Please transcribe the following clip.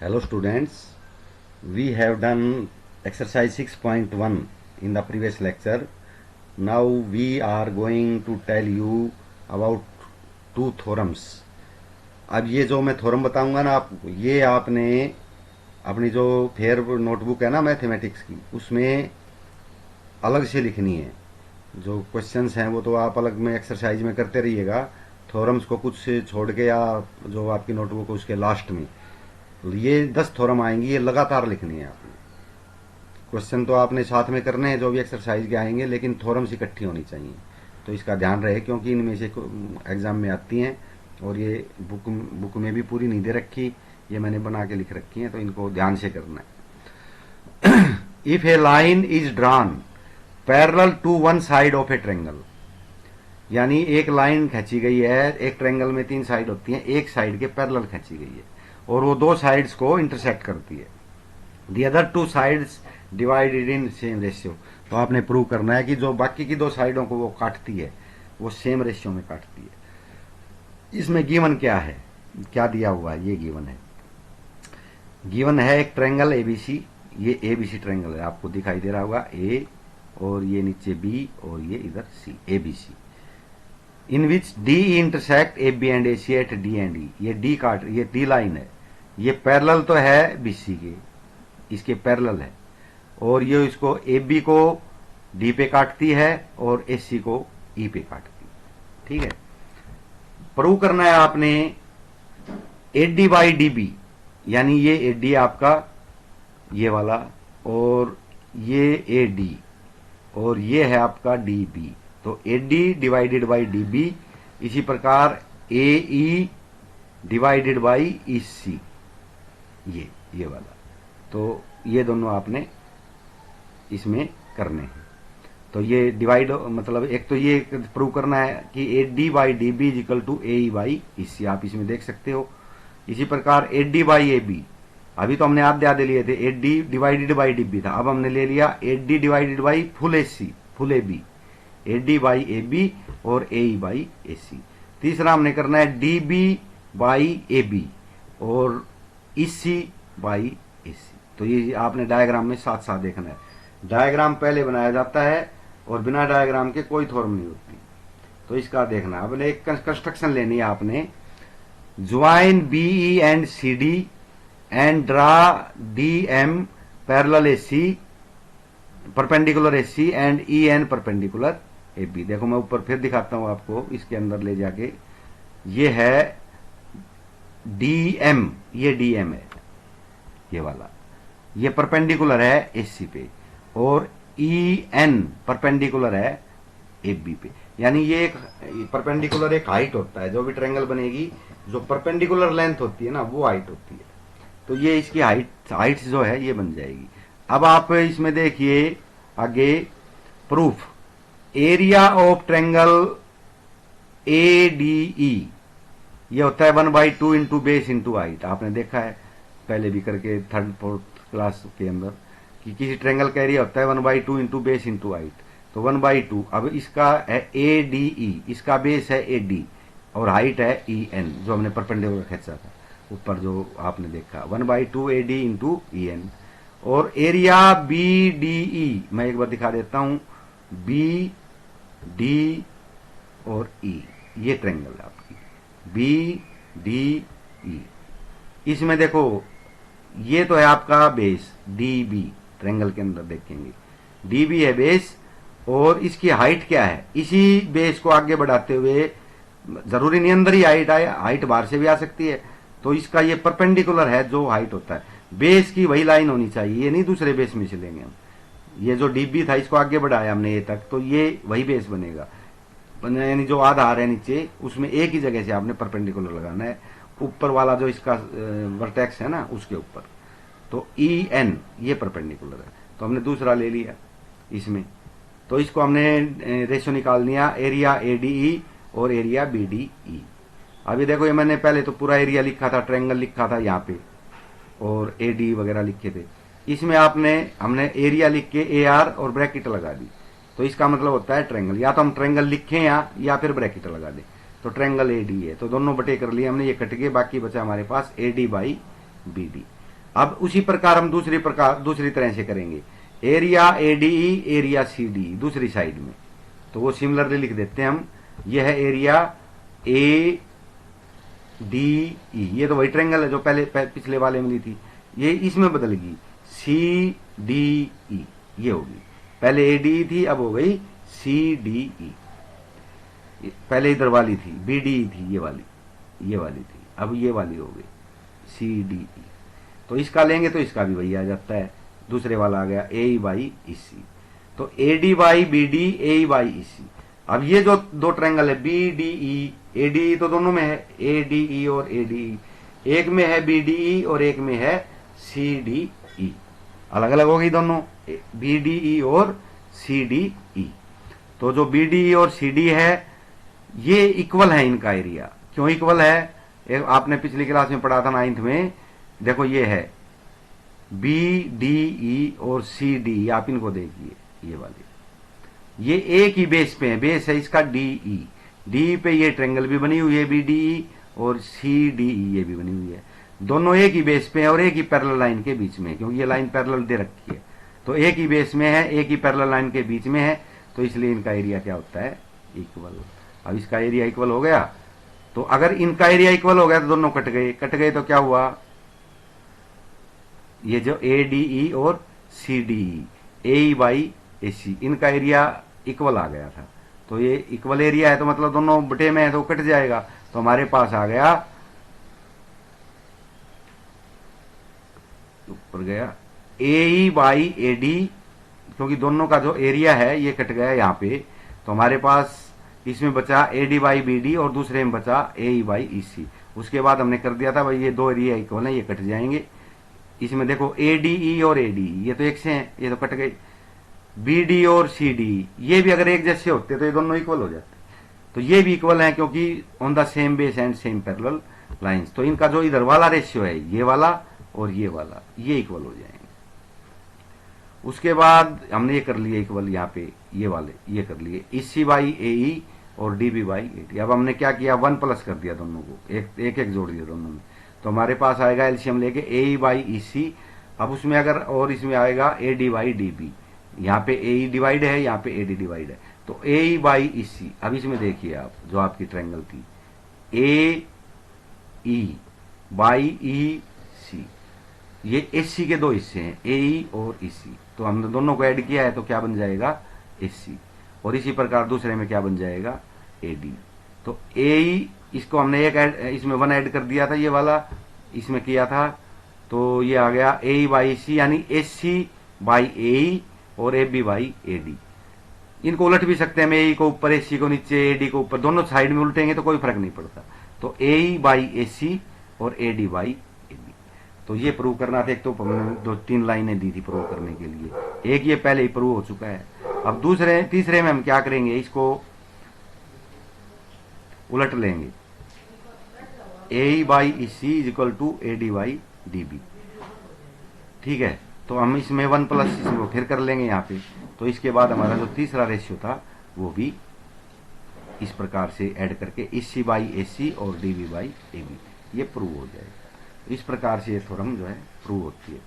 Hello students, we have done exercise 6.1 in the previous lecture. Now we are going to tell you about two theorems. अब ये जो मैं theorem बताऊंगा ना आपको, ये आपने अपनी जो फेयर नोटबुक है ना मैथमेटिक्स की, उसमें अलग से लिखनी है। जो क्वेश्चंस हैं वो तो आप अलग में एक्सरसाइज में करते रहिएगा, थ्योरम्स को कुछ से छोड़ के, या जो आपकी नोटबुक है उसके लास्ट में ये 10 थ्योरम आएंगी, ये लगातार लिखनी है आपने। क्वेश्चन तो आपने साथ में करने हैं जो भी एक्सरसाइज के आएंगे, लेकिन थ्योरम्स इकट्ठी होनी चाहिए, तो इसका ध्यान रहे, क्योंकि इनमें से एग्जाम में आती हैं और ये बुक में भी पूरी नहीं दे रखी, ये मैंने बना के लिख रखी है, तो इनको ध्यान से करना है। If a line is drawn parallel to one side of a triangle, यानी एक लाइन खींची गई है, एक ट्रेंगल में 3 साइड होती हैं, एक साइड के पैरेलल खींची गई है और वो 2 साइड्स को इंटरसेक्ट करती है। The other 2 sides divided in same ratio, तो आपने प्रूव करना है कि जो बाकी की 2 साइडों को वो काटती है वो सेम रेशियो में काटती है। इसमें गिवन क्या है, क्या दिया हुआ है, ये गिवन है एक ट्रेंगल एबीसी। ये एबीसी ट्रेंगल है, आपको दिखाई दे रहा होगा, ए और ये नीचे बी और ये इधर C, ABC. In which D intersect A B and A C at D and E. ये डी काट, ये डी लाइन है, ये पैरेलल तो है बीसी के, इसके पैरेलल है, और ये इसको ए बी को डी पे काटती है और ए सी को ई पे काटती है। ठीक है, प्रूव करना है आपने A D by D B, यानी ये ए डी आपका ये वाला, और ये ए डी, और ये है आपका डी बी, तो A D divided by D B. इसी प्रकार ए ई डिवाइडेड बाई ई सी, ये वाला, तो ये दोनों आपने इसमें करने हैं। तो ये डिवाइड मतलब एक तो ये प्रूव करना है कि A D by D B is equal to A E by E C, आप इसमें देख सकते हो। इसी प्रकार A D by A B, अभी तो हमने आधे आधे लिए थे, A D divided by D B था, अब हमने ले लिया A D divided by full A C, full A B, A D by A B और ए ई बाई ए सी। तीसरा हमने करना है D B by A B और ई सी बाई ए सी। तो ये आपने डायग्राम में साथ साथ देखना है। डायग्राम पहले बनाया जाता है और बिना डायग्राम के कोई थ्योरम नहीं होती, तो इसका देखना है। अब एक कंस्ट्रक्शन लेनी है आपने, join B E and C D and draw D M parallel A C perpendicular A C and E N perpendicular A B. देखो मैं ऊपर फिर दिखाता हूं आपको, इसके अंदर ले जाके, ये है डी एम, ये डी एम है ये वाला, ये परपेंडिकुलर है ए सी पे, और ई एन परपेंडिकुलर है ए बी पे। यानी ये एक परपेंडिकुलर एक हाइट होता है, जो भी ट्रायंगल बनेगी जो परपेंडिकुलर लेंथ होती है ना वो हाइट होती है, तो ये इसकी हाइट जो है ये बन जाएगी। अब आप इसमें देखिए आगे proof, area of triangle A D ई, ये होता है 1/2 इंटू बेस इंटू हाइट। आपने देखा है पहले भी करके 3rd 4th क्लास के अंदर कि किसी ट्रायंगल का एरिया होता है 1/2 इंटू बेस इंटू हाइट, तो 1/2। अब इसका है ए डी ई, इसका बेस है ए डी और हाइट है ई एन, जो हमने परपेंडिकुलर खींचा था ऊपर जो आपने देखा, 1/2 A D into E N. और एरिया बी डी ई, मैं एक बार दिखा देता हूं, बी डी और ई, ये ट्रायंगल है आपकी बी डी ई। इसमें देखो ये तो है आपका बेस डी बी, ट्रायंगल के अंदर देखेंगे डी बी है बेस, और इसकी हाइट क्या है, इसी बेस को आगे बढ़ाते हुए, जरूरी नहीं अंदर ही हाइट आए, हाइट बाहर से भी आ सकती है, तो इसका ये परपेंडिकुलर है जो हाइट होता है, बेस की वही लाइन होनी चाहिए, ये नहीं दूसरे बेस में चलेंगे हम। ये जो डीबी था इसको आगे बढ़ाया हमने ए तक, तो ये वही बेस बनेगा, यानी जो आधा आ रहा है नीचे उसमें एक ही जगह से आपने परपेंडिकुलर लगाना है, ऊपर वाला जो इसका वर्टेक्स है ना उसके ऊपर। तो ई एन ये परपेंडिकुलर है, तो हमने दूसरा ले लिया इसमें, तो इसको हमने रेशियो निकाल लिया, एरिया ए डी ई और एरिया बी डी ई। अभी देखो ये मैंने पहले तो पूरा एरिया लिखा था, ट्रायंगल लिखा था यहाँ पे, और ए डी वगैरह लिखे थे, इसमें हमने एरिया लिख के ए आर और ब्रैकेट लगा दी, तो इसका मतलब होता है ट्रायंगल। या तो हम ट्रायंगल लिखें या फिर ब्रैकेट लगा दें, तो ट्रायंगल ए डी है, तो दोनों बटे कर लिए हमने, ये कट के बाकी बचा हमारे पास A D by B D. अब उसी प्रकार हम दूसरी तरह से करेंगे। एरिया एडीई एरिया सीडी दूसरी साइड में, तो वो सिमिलरली लिख देते हैं हम। यह है एरिया ए डी ई, ये तो वही ट्रायंगल है जो पिछले वाले में ली थी, ये इसमें बदलेगी सी डी ई, ये होगी। पहले ए डी थी, अब हो गई सी डी ई। पहले इधर वाली थी बी डी थी, ये वाली थी, अब ये वाली हो गई सी डी ई। तो इसका लेंगे तो इसका भी वही आ जाता है, दूसरे वाला आ गया ए बाई ई सी। तो A D by B D A by E C. अब ये जो दो ट्रायंगल है B D E, A D E तो दोनों में है, ए डी ई और ए डी ई, एक में है बी डी ई और एक में है सी डी ई, अलग अलग हो गई दोनों, बी डी ई और सी डी ई। तो जो बी डी ई और सी डी है ये इक्वल है, इनका एरिया क्यों इक्वल है, आपने पिछली क्लास में पढ़ा था 9th में। देखो ये है बी डी ई और सी डी, आप इनको देखिए, ये वाले ये एक ही बेस पे है, बेस है इसका डी ई, डी पे ये ट्रायंगल भी बनी हुई है बी डी ई, और सी डी ई ये भी बनी हुई है, दोनों एक ही बेस पे है और एक ही पैरेलल लाइन के बीच में, क्योंकि ये लाइन पैरेलल दे रखी है, तो एक ही बेस में है, एक ही पैरेलल लाइन के बीच में है, तो इसलिए इनका एरिया क्या होता है, इक्वल। अब इसका एरिया इक्वल हो गया, तो अगर इनका एरिया इक्वल हो गया तो दोनों कट गए तो क्या हुआ, ये जो ए डी ई और C D E, A by A सी, इनका एरिया इक्वल आ गया था। तो ये इक्वल एरिया है तो मतलब दोनों बटे में है तो कट जाएगा, तो हमारे पास आ गया, ऊपर गया ए बाई ए डी, क्योंकि दोनों का जो एरिया है ये कट गया यहाँ पे, तो हमारे पास इसमें बचा A D by B D और दूसरे में बचा ए बाई ई सी। उसके बाद हमने कर दिया था भाई ये दो एरिया इक्वल है, ये कट जाएंगे। इसमें देखो ए डी ई और ए डी ये तो एक से हैं, ये तो कट गए। बी डी और सी डी ये भी अगर एक जैसे होते तो ये दोनों इक्वल हो जाते, तो ये भी इक्वल है क्योंकि on the same base and same parallel lines. तो इनका जो इधर वाला रेशियो है ये वाला और ये वाला, ये इक्वल हो जाएंगे। उसके बाद हमने ये कर लिया इक्वल, यहाँ पे ये वाले ये कर लिए ई सी बाई ए ई और D B by A D. अब हमने क्या किया, 1 प्लस कर दिया दोनों को, एक जोड़ दिया दोनों में, तो हमारे पास आएगा एलसीएम लेके ए बाई ई सी। अब उसमें अगर और इसमें आएगा A D by D B, यहाँ पे ए डिवाइड है, यहाँ पे ए डी डिवाइड है, तो ए बाई ई सी। अब इसमें देखिए आप जो आपकी ट्रायंगल थी ए ई बाई ई सी, ये एस सी के दो हिस्से हैं ए ई और ई सी, तो हमने दोनों को ऐड किया है तो क्या बन जाएगा एस सी, और इसी प्रकार दूसरे में क्या बन जाएगा ए डी। तो ए ई इसको हमने इसमें 1 ऐड कर दिया था, ये वाला इसमें किया था, तो ये आ गया ए बाई सी, यानी एस सी बाई ए और A B by A D. इनको उलट भी सकते हैं, हम ए को ऊपर एस सी को नीचे ए डी को ऊपर, दोनों साइड में उल्टेंगे तो कोई फर्क नहीं पड़ता। तो ए बाई ए सी और A D by A B, तो ये प्रूव करना था। एक तो 2-3 लाइनें दी थी प्रूव करने के लिए, एक ये पहले ही प्रूव हो चुका है। अब तीसरे में हम क्या करेंगे, इसको उलट लेंगे, A by E C is equal to A D by D B, ठीक है। तो हम इसमें 1 प्लस इसमें फिर कर लेंगे यहाँ पे, तो इसके बाद हमारा जो तीसरा रेशियो था वो भी इस प्रकार से ऐड करके ई सी बाई ए सी और D B by A B, ये प्रूव हो जाएगा। इस प्रकार से ये थ्योरम जो है प्रूव होती है।